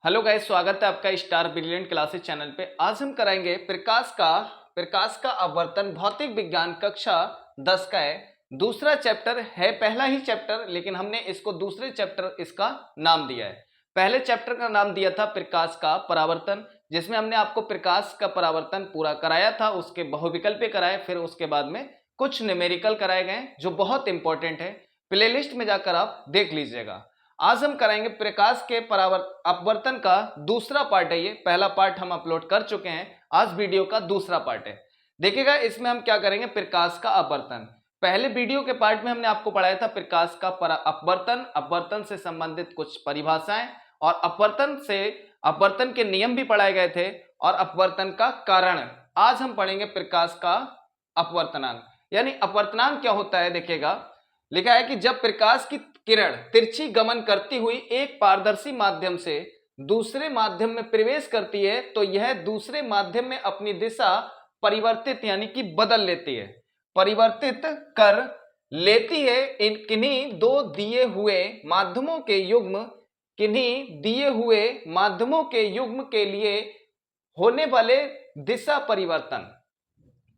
Hello guys, स्वागत है आपका स्टार ब्रिलियंट क्लासेस चैनल पे। आज हम कराएंगे प्रकाश का आवर्तन भौतिक विज्ञान कक्षा 10 का है। दूसरा चैप्टर है, पहला ही चैप्टर, लेकिन हमने इसको दूसरे चैप्टर इसका नाम दिया है। पहले चैप्टर का नाम दिया था प्रकाश का परावर्तन, जिसमें हमने आपको प्रकाश का परावर्तन पूरा कराया था, उसके बहुविकल्पी कराए, फिर उसके बाद में कुछ न्यूमेरिकल कराए गए जो बहुत इंपॉर्टेंट है। प्लेलिस्ट में जाकर आप देख लीजिएगा। आज हम कराएंगे प्रकाश के अपवर्तन का दूसरा पार्ट है। ये पहला पार्ट हम अपलोड कर चुके हैं, आज वीडियो का दूसरा पार्ट है। देखिएगा, इसमें हम क्या करेंगे, प्रकाश का अपवर्तन। पहले वीडियो के पार्ट में हमने आपको पढ़ाया था प्रकाश का अपवर्तन, अपवर्तन से संबंधित कुछ परिभाषाएं और अपवर्तन के नियम भी पढ़ाए गए थे और अपवर्तन का कारण। आज हम पढ़ेंगे प्रकाश का अपवर्तनांक, यानी अपवर्तनांक क्या होता है। देखिएगा, लिखा है कि जब प्रकाश की किरण तिरछी गमन करती हुई एक पारदर्शी माध्यम से दूसरे माध्यम में प्रवेश करती है तो यह दूसरे माध्यम में अपनी दिशा परिवर्तित यानी कि बदल लेती है, परिवर्तित कर लेती है। किन्हीं दो दिए हुए माध्यमों के युग्म के लिए होने वाले दिशा परिवर्तन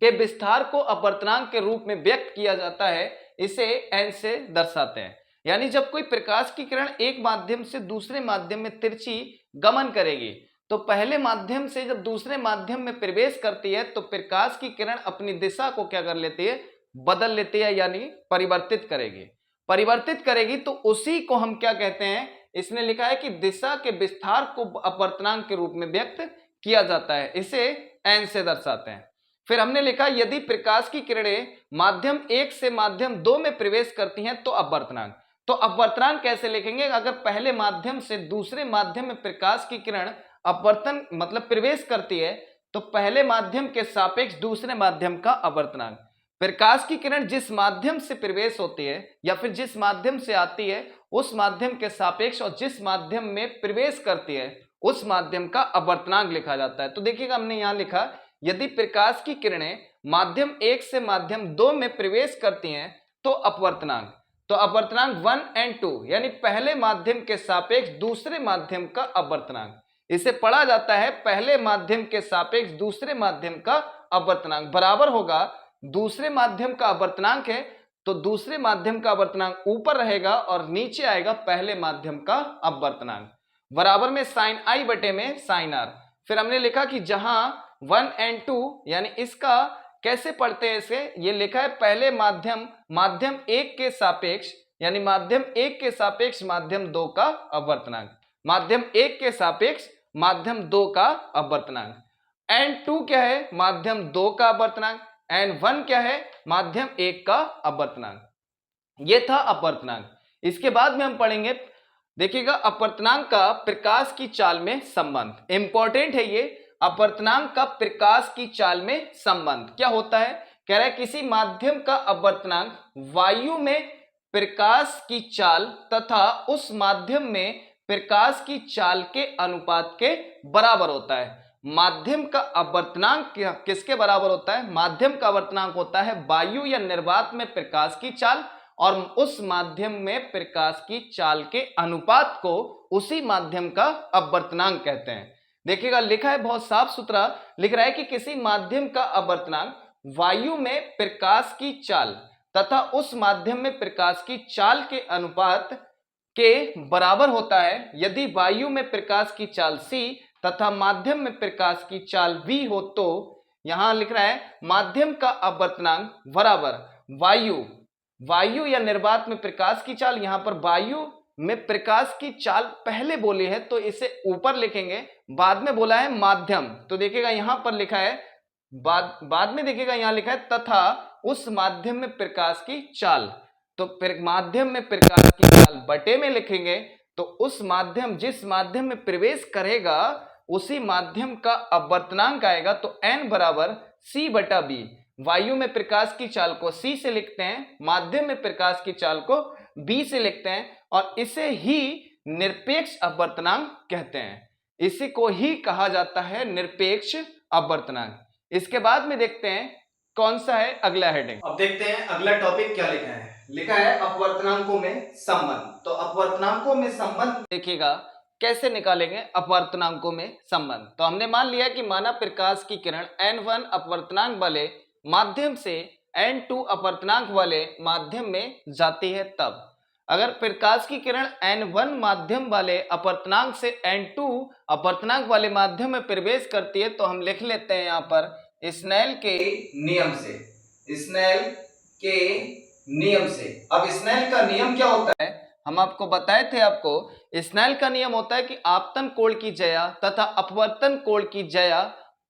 के विस्तार को अपवर्तनांक के रूप में व्यक्त किया जाता है। इसे n से दर्शाते हैं। यानी जब कोई प्रकाश की किरण एक माध्यम से दूसरे माध्यम में तिरछी गमन करेगी तो पहले माध्यम से जब दूसरे माध्यम में प्रवेश करती है तो प्रकाश की किरण अपनी दिशा को क्या कर लेती है, बदल लेती है, यानी परिवर्तित करेगी। तो उसी को हम क्या कहते हैं, इसने लिखा है कि दिशा के विस्तार को अपवर्तनांक के रूप में व्यक्त किया जाता है, इसे n से दर्शाते हैं। फिर हमने लिखा यदि प्रकाश की किरणें माध्यम 1 से माध्यम 2 में प्रवेश करती हैं तो अपवर्तनांक। तो अपवर्तनांक कैसे लिखेंगे, अगर पहले माध्यम से दूसरे माध्यम में प्रकाश की किरण अपवर्तन मतलब प्रवेश करती है तो पहले माध्यम के सापेक्ष दूसरे माध्यम का अपवर्तनांक। प्रकाश की किरण जिस माध्यम से प्रवेश होती है या फिर जिस माध्यम से आती है उस माध्यम के सापेक्ष और जिस माध्यम में प्रवेश करती है उस माध्यम का अपवर्तनांक लिखा जाता है। तो देखिएगा, हमने यहां लिखा यदि प्रकाश की किरणें माध्यम 1 से माध्यम 2 में प्रवेश करती हैं तो अपवर्तनांक 1 और 2 यानी पहले माध्यम के सापेक्ष दूसरे माध्यम का अपवर्तनांक, इसे पढ़ा जाता है पहले माध्यम के सापेक्ष दूसरे माध्यम का अपवर्तनांक बराबर होगा, दूसरे माध्यम का अपवर्तनांक है तो दूसरे माध्यम का अपवर्तनांक ऊपर रहेगा और नीचे आएगा पहले माध्यम का अपवर्तनांक, बराबर में साइन आई बटे में साइन आर। फिर हमने लिखा कि जहां 1 और 2 यानी इसका कैसे पढ़ते हैं, इसे ये लिखा है पहले माध्यम 1 के सापेक्ष यानी माध्यम 1 के सापेक्ष माध्यम 2 का अपवर्तनांक, माध्यम 1 के सापेक्ष माध्यम 2 का अपवर्तनांक। एंड 2 क्या है, माध्यम 2 का अपवर्तनांक। एंड 1 क्या है, माध्यम 1 का अपवर्तनांक। ये था अपवर्तनांक। इसके बाद में हम पढ़ेंगे, देखिएगा, अपवर्तनांक का प्रकाश की चाल में संबंध। इंपॉर्टेंट है ये, अपवर्तनांक का प्रकाश की चाल में संबंध क्या होता है। कह रहा है किसी माध्यम का अपवर्तनांक वायु में प्रकाश की चाल तथा उस माध्यम में प्रकाश की चाल के अनुपात के बराबर होता है। माध्यम का अपवर्तनांक किसके बराबर होता है, माध्यम का अपवर्तनांक होता है वायु या निर्वात में प्रकाश की चाल और उस माध्यम में प्रकाश की चाल के अनुपात को उसी माध्यम का अपवर्तनांक कहते हैं। देखिएगा, लिखा है बहुत साफ सुथरा, लिख रहा है कि किसी माध्यम का अपवर्तनांक वायु में प्रकाश की चाल तथा उस माध्यम में प्रकाश की चाल के अनुपात के बराबर होता है यदि वायु में प्रकाश की चाल c तथा माध्यम में प्रकाश की चाल v हो। तो यहां लिख रहा है माध्यम का अपवर्तनांक बराबर वायु या निर्वात में प्रकाश की चाल, यहां पर वायु में प्रकाश की चाल पहले बोली है तो इसे ऊपर लिखेंगे, बाद में बोला है माध्यम, तो देखिएगा यहां पर लिखा है बाद में देखिएगा यहां लिखा है तथा उस माध्यम में प्रकाश की चाल, तो माध्यम में प्रकाश की चाल बटे में लिखेंगे तो उस माध्यम जिस माध्यम में प्रवेश करेगा उसी माध्यम का अपवर्तनांक आएगा। तो n बराबर c बटा b, वायु में प्रकाश की चाल को c से लिखते हैं, माध्यम में प्रकाश की चाल को b से लिखते हैं और इसे ही निरपेक्ष अपवर्तनांक कहते हैं, इसी को ही कहा जाता है निरपेक्ष अपवर्तनांक। इसके बाद में देखते हैं कौन सा है अगला हेडिंग। अब देखते हैं अगला टॉपिक क्या लिखा है, लिखा है अपवर्तनांकों में संबंध। तो अपवर्तनांकों में संबंध देखिएगा कैसे निकालेंगे अपवर्तनांकों में संबंध। तो हमने मान लिया कि माना प्रकाश की किरण n1 अपवर्तनांक वाले माध्यम से n2 अपवर्तनांक वाले माध्यम में जाती है, तब अगर प्रकाश की किरण n1 माध्यम वाले अपवर्तनांक से n2 अपवर्तनांक वाले माध्यम में प्रवेश करती है, तो हम लिख लेते हैं यहाँ पर स्नेल के नियम से, स्नेल के नियम से। अब स्नेल का नियम क्या होता है, हम आपको बताए थे, आपको स्नेल का नियम होता है कि आपतन कोण की ज्या तथा अपवर्तन कोण की ज्या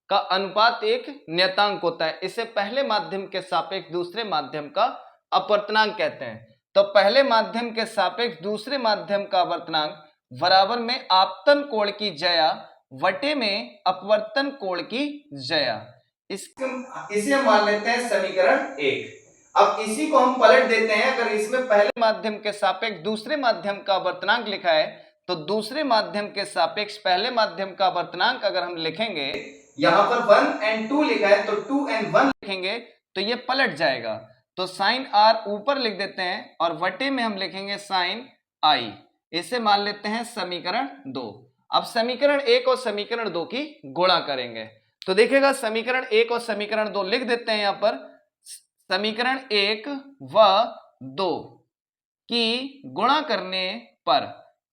का अनुपात एक नियतांक होता है। इसे पहले माध्यम के सापेक्ष दूसरे माध्यम का अपवर्तनांक कहते हैं। तो पहले माध्यम के सापेक्ष दूसरे माध्यम का अपवर्तनांक बराबर में आपतन कोण की ज्या वटे में अपवर्तन कोण की ज्या। इसे हम मान लेते हैं समीकरण 1। अब इसी को हम पलट देते हैं, अगर इसमें पहले माध्यम के सापेक्ष दूसरे माध्यम का अपवर्तनांक लिखा है, तो दूसरे माध्यम के सापेक्ष पहले माध्यम का अपवर्तनांक अगर हम लिखेंगे, यहां पर 1 and 2 लिखा है, तो 2 and 1 लिखेंगे तो ये पलट जाएगा। तो साइन r ऊपर लिख देते हैं और वटे में हम लिखेंगे साइन i। इसे मान लेते हैं समीकरण 2। अब समीकरण 1 और समीकरण 2 की गुणा करेंगे, तो देखिएगा समीकरण 1 और समीकरण 2 लिख देते हैं। यहां पर समीकरण 1 व 2 की गुणा करने पर,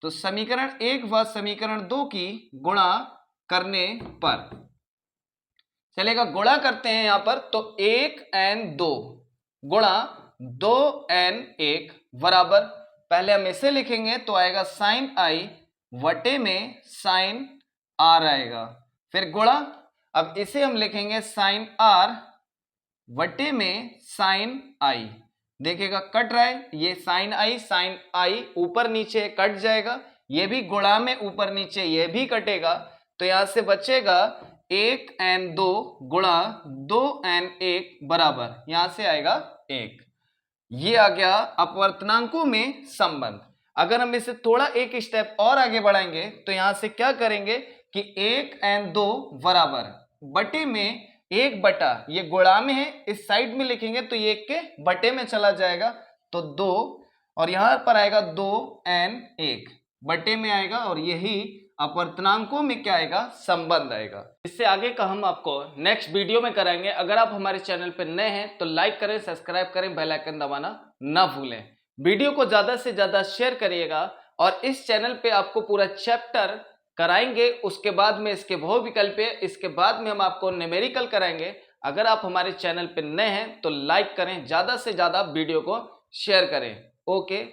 तो समीकरण 1 व समीकरण 2 की गुणा करने पर चलेगा, गुणा करते हैं यहां पर, तो 1 n 2 गुणा 2 n 1 बराबर, पहले हम इसे लिखेंगे तो आएगा साइन i वटे में साइन r आएगा, फिर गुणा, अब इसे हम लिखेंगे साइन r वटे में साइन i। देखिएगा कट रहा है, ये साइन i ऊपर नीचे कट जाएगा, ये भी गुणा में ऊपर नीचे ये भी कटेगा, तो यहां से बचेगा 1 n 2 गुणा 2 n 1 बराबर, यहां से आएगा 1। ये आ गया अपवर्तनांकों में संबंध। अगर हम इसे थोड़ा एक स्टेप और आगे बढ़ाएंगे, तो यहां से क्या करेंगे कि 1 n 2 बराबर बटे में 1 बटा, ये गुणा में है, इस साइड में लिखेंगे तो ये 1 के बटे में चला जाएगा, तो 2, और यहां पर आएगा 2 n 1 बटे में आएगा, और यही अपवर्तनांकों में क्या आएगा, संबंध आएगा। इससे आगे का हम आपको नेक्स्ट वीडियो में कराएंगे। अगर आप हमारे चैनल पर नए हैं तो लाइक करें, सब्सक्राइब करें, बेल आइकन दबाना ना भूलें। वीडियो को ज्यादा से ज्यादा शेयर करिएगा, और इस चैनल पे आपको पूरा चैप्टर कराएंगे, उसके बाद में इसके बहुविकल्प है, इसके बाद में हम आपको न्यूमेरिकल कराएंगे। अगर आप हमारे चैनल पर नए हैं तो लाइक करें, ज्यादा से ज्यादा वीडियो को शेयर करें। ओके।